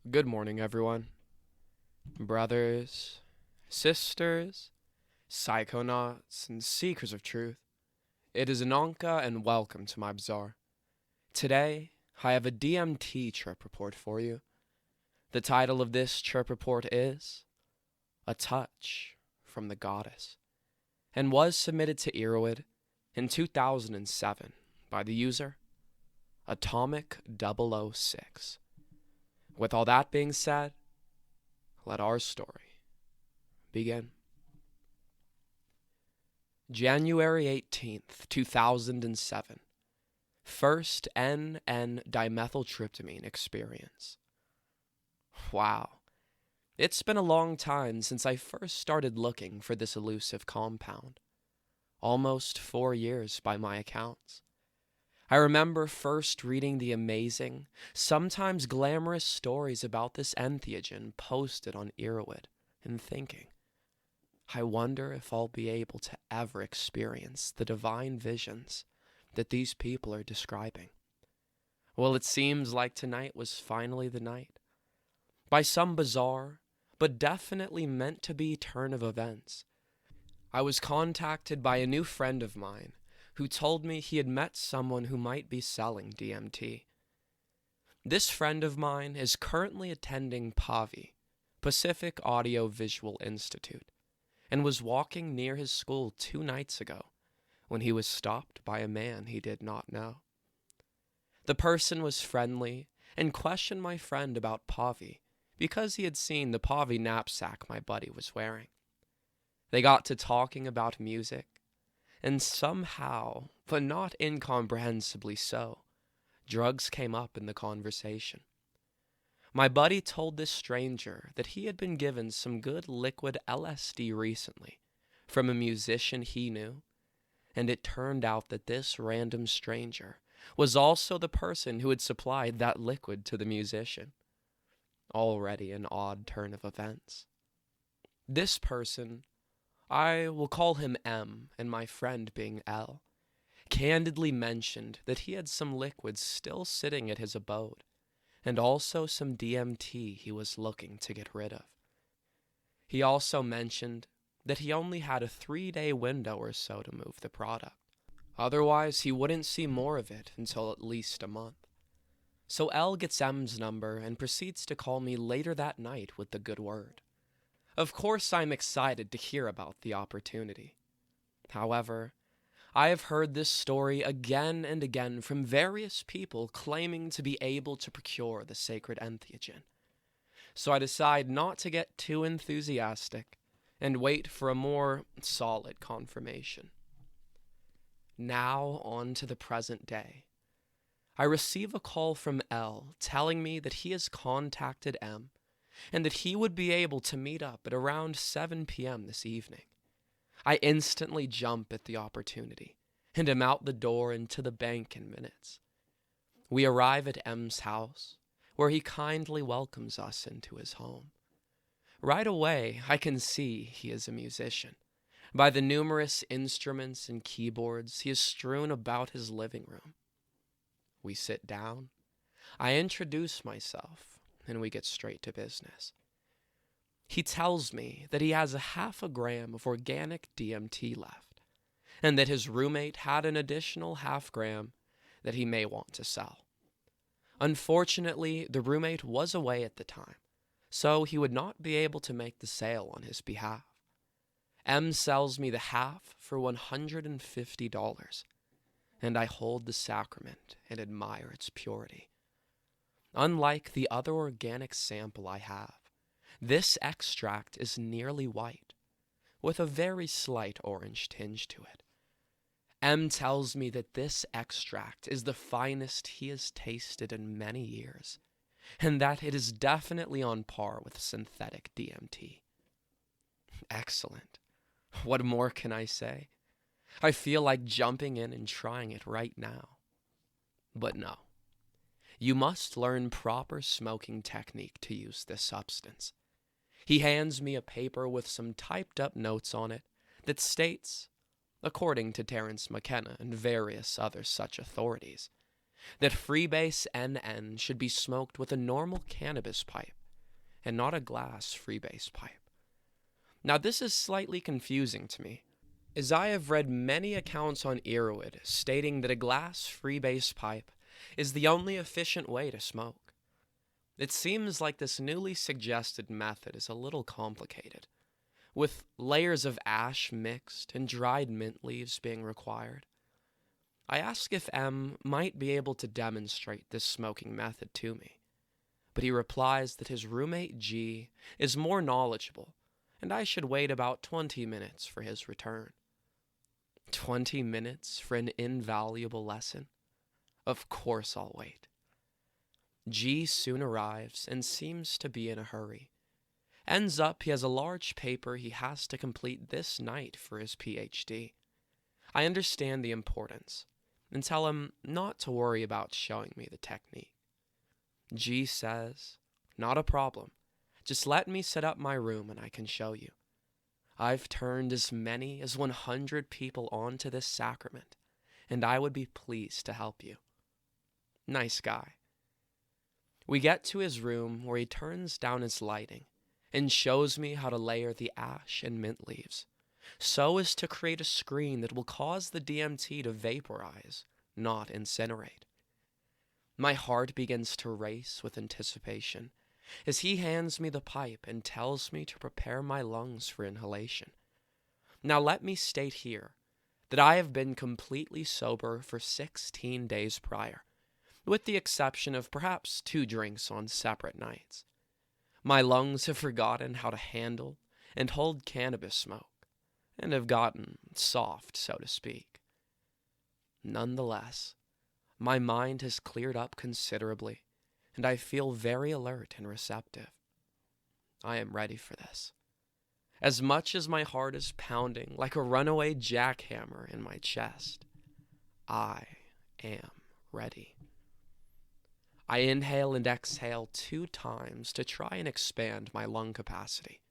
Good morning, everyone. Brothers, sisters, psychonauts, and seekers of truth. It is Ananka, and welcome to my bazaar. Today, I have a DMT trip report for you. The title of this trip report is A Touch from the Goddess, and was submitted to Erowid in 2007 by the user Atomic006. With all that being said, let our story begin. January 18th, 2007. First N,N-dimethyltryptamine experience. Wow. It's been a long time since I first started looking for this elusive compound. Almost 4 years by my accounts. I remember first reading the amazing, sometimes glamorous stories about this entheogen posted on Erowid and thinking, I wonder if I'll be able to ever experience the divine visions that these people are describing. Well, it seems like tonight was finally the night. By some bizarre, but definitely meant to be turn of events, I was contacted by a new friend of mine who told me he had met someone who might be selling DMT. This friend of mine is currently attending PAVI, Pacific Audio Visual Institute, and was walking near his school 2 nights ago when he was stopped by a man he did not know. The person was friendly and questioned my friend about PAVI because he had seen the PAVI knapsack my buddy was wearing. They got to talking about music, and somehow, but not incomprehensibly so, drugs came up in the conversation. My buddy told this stranger that he had been given some good liquid LSD recently from a musician he knew, and it turned out that this random stranger was also the person who had supplied that liquid to the musician. Already an odd turn of events. This person, I will call him M, and my friend being L, candidly mentioned that he had some liquids still sitting at his abode, and also some DMT he was looking to get rid of. He also mentioned that he only had a 3-day window or so to move the product. Otherwise, he wouldn't see more of it until at least a month. So L gets M's number and proceeds to call me later that night with the good word. Of course, I'm excited to hear about the opportunity. However, I have heard this story again and again from various people claiming to be able to procure the sacred entheogen. So I decide not to get too enthusiastic and wait for a more solid confirmation. Now on to the present day. I receive a call from L telling me that he has contacted M and that he would be able to meet up at around 7 p.m. this evening. I instantly jump at the opportunity and am out the door and to the bank in minutes. We arrive at M's house, where he kindly welcomes us into his home. Right away, I can see he is a musician, by the numerous instruments and keyboards he has strewn about his living room. We sit down, I introduce myself, and we get straight to business. He tells me that he has a 0.5 gram of organic DMT left, and that his roommate had an additional 0.5 gram that he may want to sell. Unfortunately, the roommate was away at the time, so he would not be able to make the sale on his behalf. M sells me the half for $150, and I hold the sacrament and admire its purity. Unlike the other organic sample I have, this extract is nearly white, with a very slight orange tinge to it. M tells me that this extract is the finest he has tasted in many years, and that it is definitely on par with synthetic DMT. Excellent. What more can I say? I feel like jumping in and trying it right now. But no. You must learn proper smoking technique to use this substance. He hands me a paper with some typed up notes on it that states, according to Terence McKenna and various other such authorities, that freebase NN should be smoked with a normal cannabis pipe and not a glass freebase pipe. Now, this is slightly confusing to me, as I have read many accounts on Earwood stating that a glass freebase pipe is the only efficient way to smoke. It seems like this newly suggested method is a little complicated, with layers of ash mixed and dried mint leaves being required. I ask if M might be able to demonstrate this smoking method to me, but he replies that his roommate G is more knowledgeable, and I should wait about 20 minutes for his return. 20 minutes for an invaluable lesson? Of course I'll wait. G soon arrives and seems to be in a hurry. Ends up he has a large paper he has to complete this night for his PhD. I understand the importance and tell him not to worry about showing me the technique. G says, "Not a problem. Just let me set up my room and I can show you. I've turned as many as 100 people onto this sacrament, and I would be pleased to help you." Nice guy. We get to his room where he turns down his lighting and shows me how to layer the ash and mint leaves so as to create a screen that will cause the DMT to vaporize, not incinerate. My heart begins to race with anticipation as he hands me the pipe and tells me to prepare my lungs for inhalation. Now let me state here that I have been completely sober for 16 days prior, with the exception of perhaps 2 drinks on separate nights. My lungs have forgotten how to handle and hold cannabis smoke, and have gotten soft, so to speak. Nonetheless, my mind has cleared up considerably, and I feel very alert and receptive. I am ready for this. As much as my heart is pounding like a runaway jackhammer in my chest, I am ready. I inhale and exhale 2 times to try and expand my lung capacity.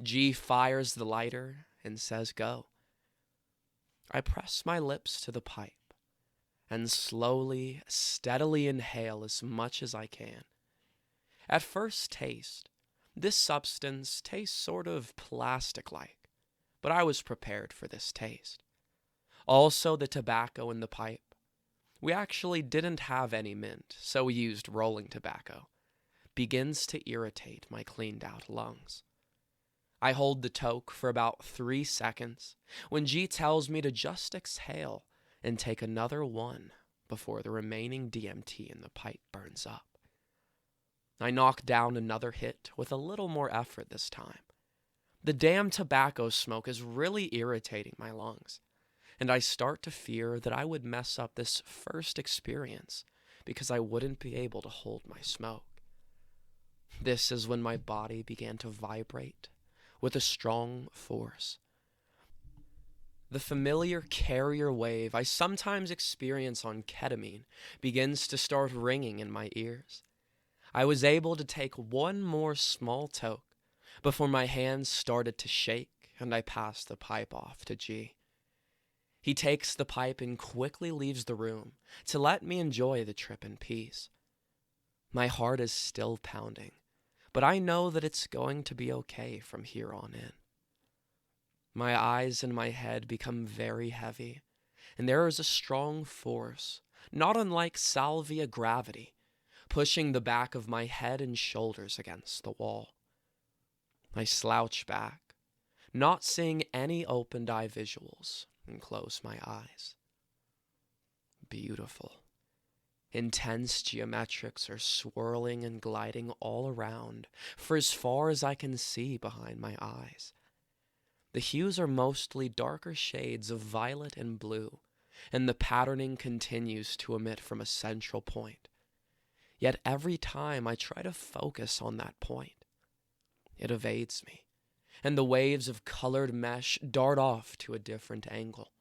G fires the lighter and says go. I press my lips to the pipe and slowly, steadily inhale as much as I can. At first taste, this substance tastes sort of plastic-like, but I was prepared for this taste. Also, the tobacco in the pipe. We actually didn't have any mint, so we used rolling tobacco. Begins to irritate my cleaned-out lungs. I hold the toke for about 3 seconds when G tells me to just exhale and take another one before the remaining DMT in the pipe burns up. I knock down another hit with a little more effort this time. The damn tobacco smoke is really irritating my lungs, and I start to fear that I would mess up this first experience because I wouldn't be able to hold my smoke. This is when my body began to vibrate with a strong force. The familiar carrier wave I sometimes experience on ketamine begins to start ringing in my ears. I was able to take one more small toke before my hands started to shake and I passed the pipe off to G. He takes the pipe and quickly leaves the room to let me enjoy the trip in peace. My heart is still pounding, but I know that it's going to be okay from here on in. My eyes and my head become very heavy, and there is a strong force, not unlike salvia gravity, pushing the back of my head and shoulders against the wall. I slouch back, not seeing any opened-eye visuals, and close my eyes. Beautiful. Intense geometrics are swirling and gliding all around for as far as I can see behind my eyes. The hues are mostly darker shades of violet and blue, and the patterning continues to emit from a central point. Yet every time I try to focus on that point, it evades me, and the waves of colored mesh dart off to a different angle.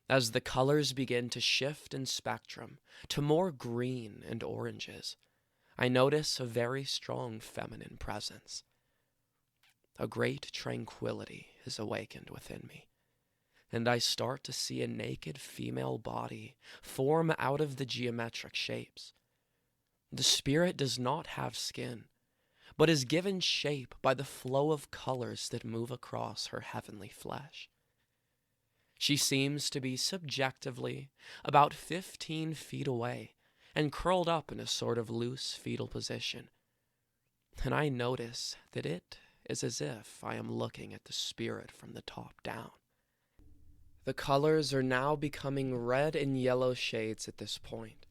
As the colors begin to shift in spectrum to more green and oranges, I notice a very strong feminine presence. A great tranquility is awakened within me, and I start to see a naked female body form out of the geometric shapes. The spirit does not have skin, but is given shape by the flow of colors that move across her heavenly flesh. She seems to be subjectively about 15 feet away and curled up in a sort of loose fetal position, and I notice that it is as if I am looking at the spirit from the top down. The colors are now becoming red and yellow shades at this point,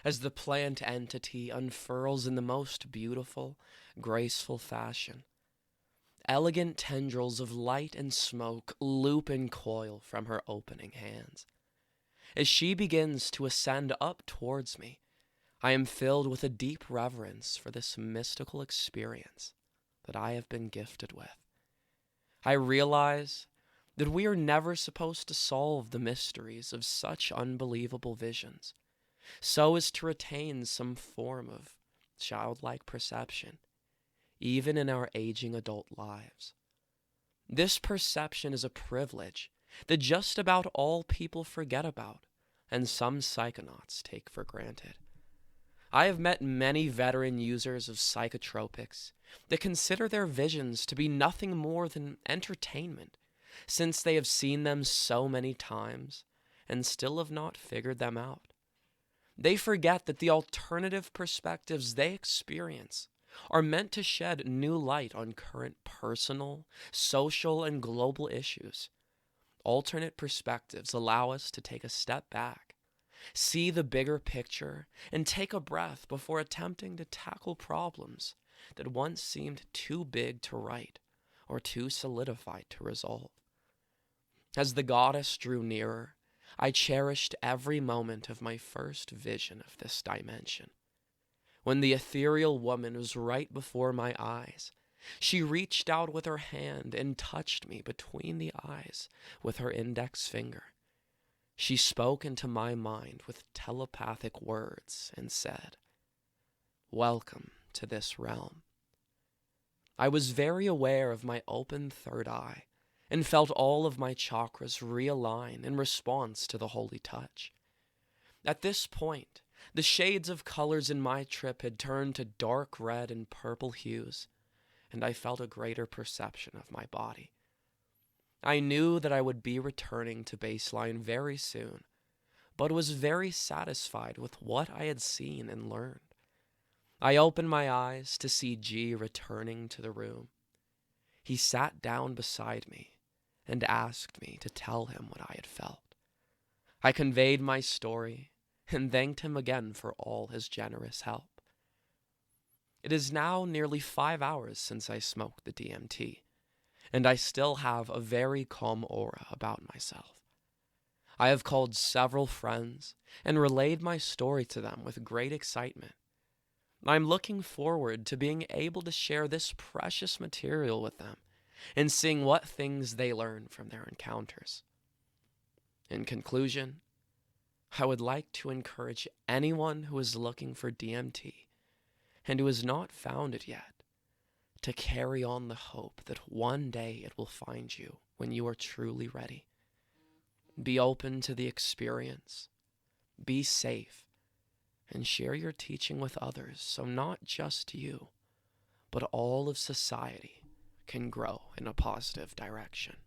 as the plant entity unfurls in the most beautiful, graceful fashion. Elegant tendrils of light and smoke loop and coil from her opening hands. As she begins to ascend up towards me, I am filled with a deep reverence for this mystical experience that I have been gifted with. I realize that we are never supposed to solve the mysteries of such unbelievable visions, so as to retain some form of childlike perception, even in our aging adult lives. This perception is a privilege that just about all people forget about, and some psychonauts take for granted. I have met many veteran users of psychotropics that consider their visions to be nothing more than entertainment, since they have seen them so many times and still have not figured them out. They forget that the alternative perspectives they experience are meant to shed new light on current personal, social, and global issues. Alternate perspectives allow us to take a step back, see the bigger picture, and take a breath before attempting to tackle problems that once seemed too big to right or too solidified to resolve. As the goddess drew nearer, I cherished every moment of my first vision of this dimension. When the ethereal woman was right before my eyes, she reached out with her hand and touched me between the eyes with her index finger. She spoke into my mind with telepathic words and said, "Welcome to this realm." I was very aware of my open third eye and felt all of my chakras realign in response to the holy touch. At this point, the shades of colors in my trip had turned to dark red and purple hues, and I felt a greater perception of my body. I knew that I would be returning to baseline very soon, but was very satisfied with what I had seen and learned. I opened my eyes to see G returning to the room. He sat down beside me and asked me to tell him what I had felt. I conveyed my story and thanked him again for all his generous help. It is now nearly 5 hours since I smoked the DMT, and I still have a very calm aura about myself. I have called several friends and relayed my story to them with great excitement. I'm looking forward to being able to share this precious material with them and seeing what things they learn from their encounters. In conclusion, I would like to encourage anyone who is looking for DMT and who has not found it yet to carry on the hope that one day it will find you when you are truly ready. Be open to the experience, be safe, and share your teaching with others so not just you, but all of society can grow in a positive direction.